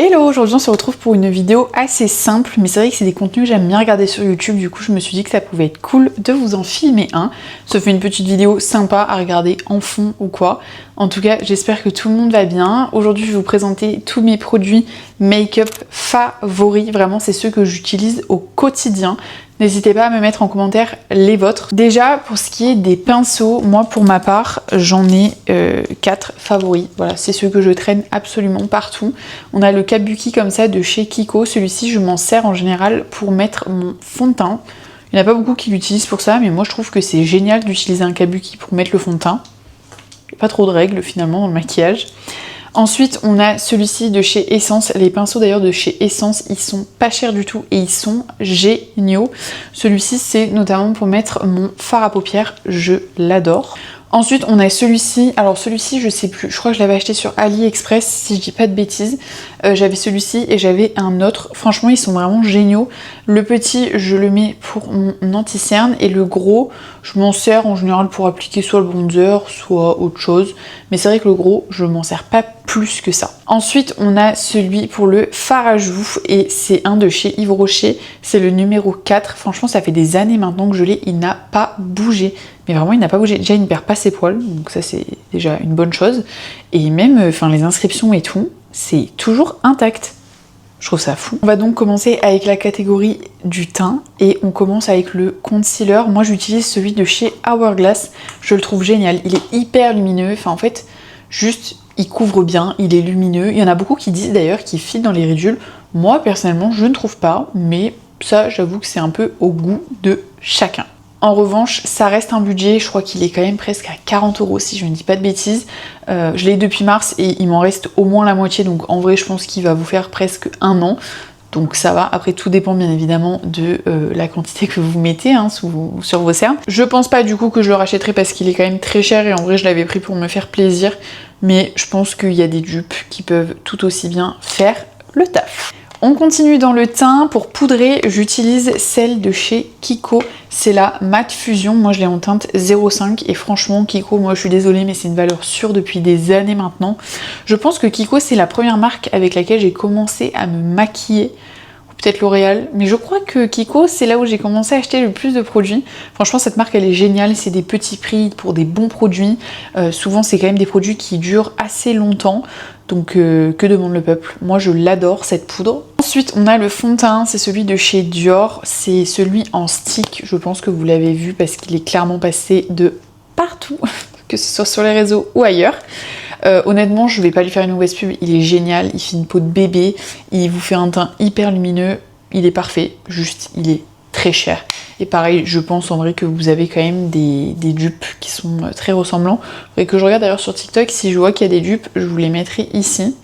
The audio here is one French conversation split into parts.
Hello, aujourd'hui on se retrouve pour une vidéo assez simple, mais c'est vrai que c'est des contenus que j'aime bien regarder sur YouTube, du coup je me suis dit que ça pouvait être cool de vous en filmer un. Ça fait une petite vidéo sympa à regarder en fond ou quoi. En tout cas, j'espère que tout le monde va bien. Aujourd'hui je vais vous présenter tous mes produits make-up favoris, vraiment c'est ceux que j'utilise au quotidien. N'hésitez pas à me mettre en commentaire les vôtres. Déjà, pour ce qui est des pinceaux, moi pour ma part, j'en ai 4 favoris. Voilà, c'est ceux que je traîne absolument partout. On a le Kabuki comme ça de chez Kiko. Celui-ci, je m'en sers en général pour mettre mon fond de teint. Il n'y en a pas beaucoup qui l'utilisent pour ça, mais moi je trouve que c'est génial d'utiliser un Kabuki pour mettre le fond de teint. Il n'y a pas trop de règles finalement dans le maquillage. Ensuite, on a celui-ci de chez Essence. Les pinceaux d'ailleurs de chez Essence, ils sont pas chers du tout et ils sont géniaux. Celui-ci, c'est notamment pour mettre mon fard à paupières. Je l'adore. Ensuite, on a celui-ci. Alors celui-ci, je sais plus. Je crois que je l'avais acheté sur AliExpress, si je dis pas de bêtises. J'avais celui-ci et j'avais un autre. Franchement, ils sont vraiment géniaux. Le petit, je le mets pour mon anti-cerne et le gros, je m'en sers en général pour appliquer soit le bronzer, soit autre chose. Mais c'est vrai que le gros, je m'en sers pas plus que ça. Ensuite, on a celui pour le fard à joues et c'est un de chez Yves Rocher. C'est le numéro 4. Franchement, ça fait des années maintenant que je l'ai. Il n'a pas bougé. Mais vraiment, il n'a pas bougé. Déjà, il ne perd pas ses poils. Donc ça, c'est déjà une bonne chose. Et même, les inscriptions et tout, c'est toujours intact. Je trouve ça fou. On va donc commencer avec la catégorie du teint et on commence avec le concealer. Moi j'utilise celui de chez Hourglass, je le trouve génial, il est hyper lumineux, en fait juste il couvre bien, il est lumineux. Il y en a beaucoup qui disent d'ailleurs qu'il file dans les ridules. Moi personnellement je ne trouve pas, mais ça j'avoue que c'est un peu au goût de chacun. En revanche, ça reste un budget, je crois qu'il est quand même presque à 40 € si je ne dis pas de bêtises. Je l'ai depuis mars et il m'en reste au moins la moitié, donc en vrai je pense qu'il va vous faire presque un an. Donc ça va, après tout dépend bien évidemment de la quantité que vous mettez sur vos cernes. Je pense pas du coup que je le rachèterai parce qu'il est quand même très cher et en vrai je l'avais pris pour me faire plaisir. Mais je pense qu'il y a des dupes qui peuvent tout aussi bien faire le taf. On continue dans le teint. Pour poudrer, j'utilise celle de chez Kiko. C'est la Matte Fusion. Moi, je l'ai en teinte 0,5. Et franchement, Kiko, moi, je suis désolée, mais c'est une valeur sûre depuis des années maintenant. Je pense que Kiko, c'est la première marque avec laquelle j'ai commencé à me maquiller. Ou peut-être L'Oréal. Mais je crois que Kiko, c'est là où j'ai commencé à acheter le plus de produits. Franchement, cette marque, elle est géniale. C'est des petits prix pour des bons produits. Souvent, c'est quand même des produits qui durent assez longtemps. Donc que demande le peuple? Moi je l'adore cette poudre. Ensuite on a le fond de teint, c'est celui de chez Dior, c'est celui en stick, je pense que vous l'avez vu parce qu'il est clairement passé de partout, que ce soit sur les réseaux ou ailleurs. Honnêtement je vais pas lui faire une mauvaise pub, il est génial, il fait une peau de bébé, il vous fait un teint hyper lumineux, il est parfait, juste il est très cher. Et pareil, je pense en vrai que vous avez quand même des dupes qui sont très ressemblants. Et que je regarde d'ailleurs sur TikTok, si je vois qu'il y a des dupes, je vous les mettrai ici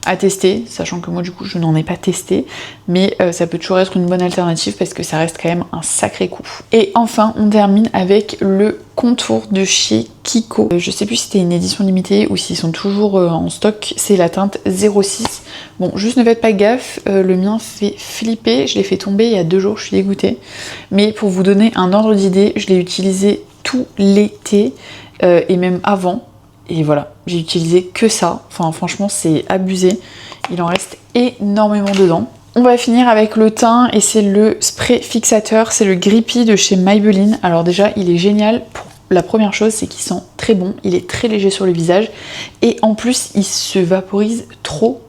à tester, sachant que moi du coup je n'en ai pas testé, mais ça peut toujours être une bonne alternative parce que ça reste quand même un sacré coup. Et enfin, on termine avec le contour de chez Kiko. Je sais plus si c'était une édition limitée ou s'ils sont toujours en stock, c'est la teinte 06. Bon, juste ne faites pas gaffe, le mien fait flipper, je l'ai fait tomber il y a 2 jours, je suis dégoûtée. Mais pour vous donner un ordre d'idée, je l'ai utilisé tout l'été et même avant. Et voilà, j'ai utilisé que ça. Enfin franchement c'est abusé. Il en reste énormément dedans. On va finir avec le teint et c'est le spray fixateur. C'est le Grippy de chez Maybelline. Alors déjà il est génial. La première chose c'est qu'il sent très bon. Il est très léger sur le visage. Et en plus il se vaporise trop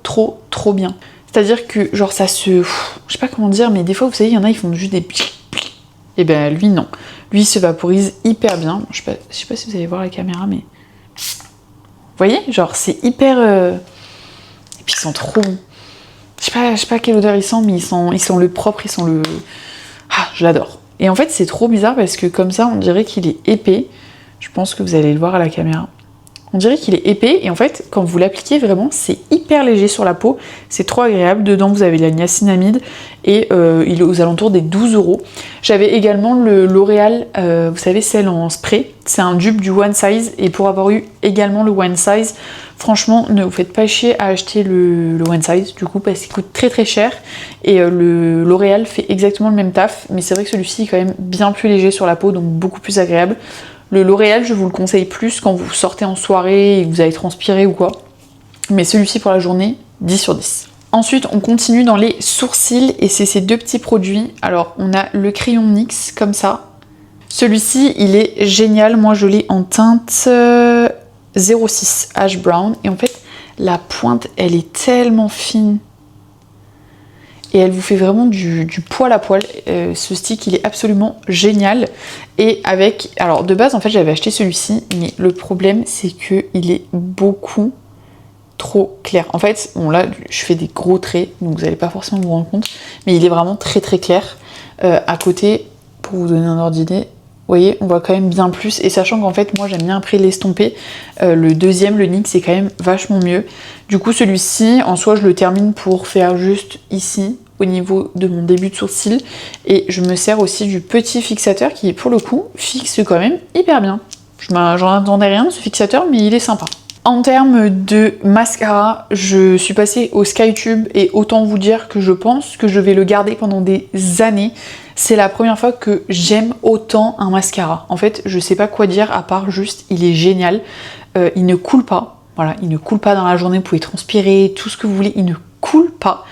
bien. C'est-à-dire que genre ça se... je sais pas comment dire mais des fois vous savez il y en a ils font juste des... Et ben lui non. Lui il se vaporise hyper bien. Je sais pas si vous allez voir la caméra mais... Vous voyez, genre c'est hyper... Et puis ils sont trop bons. Je sais pas quelle odeur ils sentent, mais ils sont le propre, ils sont le... Ah, je l'adore. Et en fait c'est trop bizarre parce que comme ça on dirait qu'il est épais. Je pense que vous allez le voir à la caméra. On dirait qu'il est épais et en fait quand vous l'appliquez vraiment c'est hyper léger sur la peau. C'est trop agréable. Dedans vous avez la niacinamide et il est aux alentours des 12 €. J'avais également le L'Oréal, vous savez celle en spray. C'est un dupe du One Size et pour avoir eu également le One Size, franchement ne vous faites pas chier à acheter le One Size du coup parce qu'il coûte très cher et le L'Oréal fait exactement le même taf mais c'est vrai que celui-ci est quand même bien plus léger sur la peau donc beaucoup plus agréable. Le L'Oréal, je vous le conseille plus quand vous sortez en soirée et que vous allez transpirer ou quoi. Mais celui-ci pour la journée, 10 sur 10. Ensuite, on continue dans les sourcils et c'est ces deux petits produits. Alors, on a le crayon NYX comme ça. Celui-ci, il est génial. Moi, je l'ai en teinte 06 Ash Brown. Et en fait, la pointe, elle est tellement fine. Et elle vous fait vraiment du poil à poil. Ce stick, il est absolument génial. Et avec... Alors, de base, en fait, j'avais acheté celui-ci. Mais le problème, c'est qu'il est beaucoup trop clair. En fait, bon là, je fais des gros traits, donc vous n'allez pas forcément vous rendre compte. Mais il est vraiment très très clair. À côté, pour vous donner un ordre d'idée, vous voyez, on voit quand même bien plus. Et sachant qu'en fait, moi, j'aime bien après l'estomper. Le deuxième, le NYX, c'est quand même vachement mieux. Du coup, celui-ci, en soi, je le termine pour faire juste ici, au niveau de mon début de sourcil. Et je me sers aussi du petit fixateur qui, pour le coup, fixe quand même hyper bien. J'en attendais rien de ce fixateur, mais il est sympa. En termes de mascara, je suis passée au SkyTube et autant vous dire que je pense que je vais le garder pendant des années. C'est la première fois que j'aime autant un mascara. En fait, je sais pas quoi dire à part juste, il est génial. Il ne coule pas. Voilà, il ne coule pas dans la journée. Vous pouvez transpirer, tout ce que vous voulez. Il ne coule pas.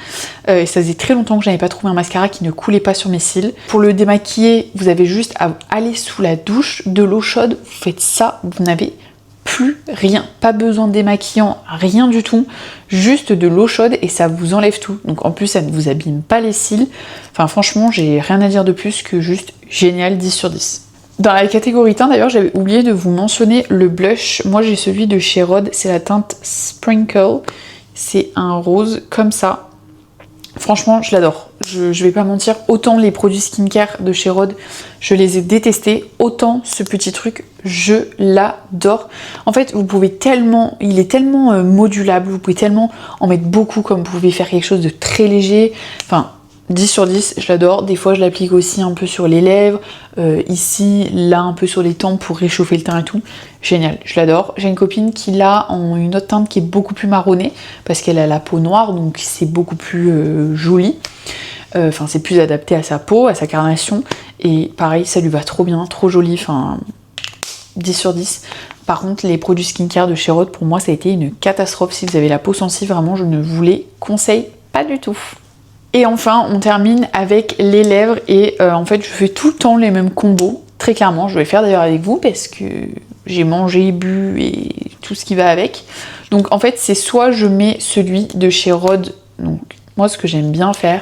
Et ça faisait très longtemps que j'avais pas trouvé un mascara qui ne coulait pas sur mes cils. Pour le démaquiller, vous avez juste à aller sous la douche, de l'eau chaude. Vous faites ça, vous n'avez plus rien, pas besoin de démaquillant, rien du tout, juste de l'eau chaude et ça vous enlève tout. Donc en plus ça ne vous abîme pas les cils. Enfin franchement j'ai rien à dire de plus que juste génial, 10 sur 10. Dans la catégorie teint d'ailleurs j'avais oublié de vous mentionner le blush. Moi j'ai celui de chez Rhode, c'est la teinte Sprinkle. C'est un rose comme ça. Franchement, je l'adore. Je vais pas mentir, autant les produits skincare de chez Rhode, je les ai détestés, autant ce petit truc, je l'adore. En fait, vous pouvez tellement, il est tellement modulable, vous pouvez tellement en mettre beaucoup, comme vous pouvez faire quelque chose de très léger. Enfin, 10 sur 10, je l'adore. Des fois, je l'applique aussi un peu sur les lèvres, ici, là, un peu sur les tempes pour réchauffer le teint et tout. Génial, je l'adore. J'ai une copine qui l'a en une autre teinte qui est beaucoup plus marronnée, parce qu'elle a la peau noire, donc c'est beaucoup plus joli. Enfin, c'est plus adapté à sa peau, à sa carnation. Et pareil, ça lui va trop bien, trop joli. Enfin, 10 sur 10. Par contre, les produits skincare de chez Rhode, pour moi, ça a été une catastrophe. Si vous avez la peau sensible, vraiment, je ne vous les conseille pas du tout. Et enfin, on termine avec les lèvres et en fait, je fais tout le temps les mêmes combos, très clairement. Je vais le faire d'ailleurs avec vous parce que j'ai mangé, bu et tout ce qui va avec. Donc en fait, c'est soit je mets celui de chez Rhode. Donc moi, ce que j'aime bien faire,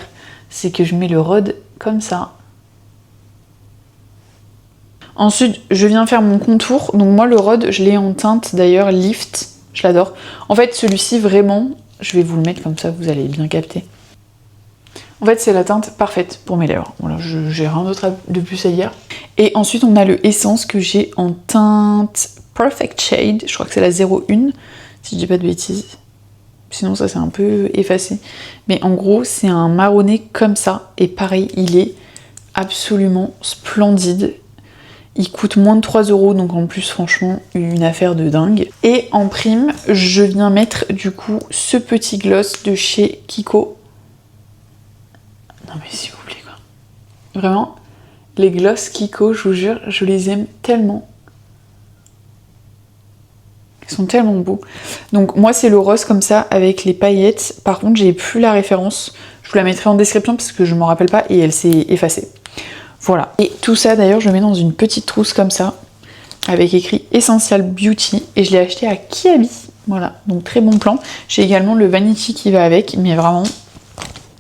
c'est que je mets le Rhode comme ça. Ensuite, je viens faire mon contour. Donc moi, le Rhode, je l'ai en teinte d'ailleurs Lift. Je l'adore. En fait, celui-ci, vraiment, je vais vous le mettre comme ça, vous allez bien capter. En fait, c'est la teinte parfaite pour mes lèvres. Voilà, j'ai rien d'autre de plus à dire. Et ensuite, on a le Essence que j'ai en teinte Perfect Shade. Je crois que c'est la 01, si je dis pas de bêtises. Sinon, ça, c'est un peu effacé. Mais en gros, c'est un marronné comme ça. Et pareil, il est absolument splendide. Il coûte moins de 3 €, donc en plus, franchement, une affaire de dingue. Et en prime, je viens mettre, du coup, ce petit gloss de chez Kiko. Non mais s'il vous plaît quoi. Vraiment, les gloss Kiko, je vous jure, je les aime tellement. Ils sont tellement beaux. Donc moi c'est le rose comme ça avec les paillettes. Par contre j'ai plus la référence. Je vous la mettrai en description parce que je m'en rappelle pas et elle s'est effacée. Voilà. Et tout ça d'ailleurs je le mets dans une petite trousse comme ça avec écrit Essential Beauty et je l'ai acheté à Kiabi. Voilà, donc très bon plan. J'ai également le Vanity qui va avec, mais vraiment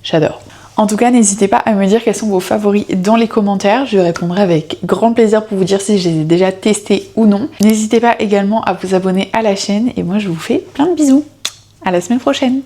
j'adore. En tout cas, n'hésitez pas à me dire quels sont vos favoris dans les commentaires. Je répondrai avec grand plaisir pour vous dire si je les ai déjà testés ou non. N'hésitez pas également à vous abonner à la chaîne et moi je vous fais plein de bisous. À la semaine prochaine.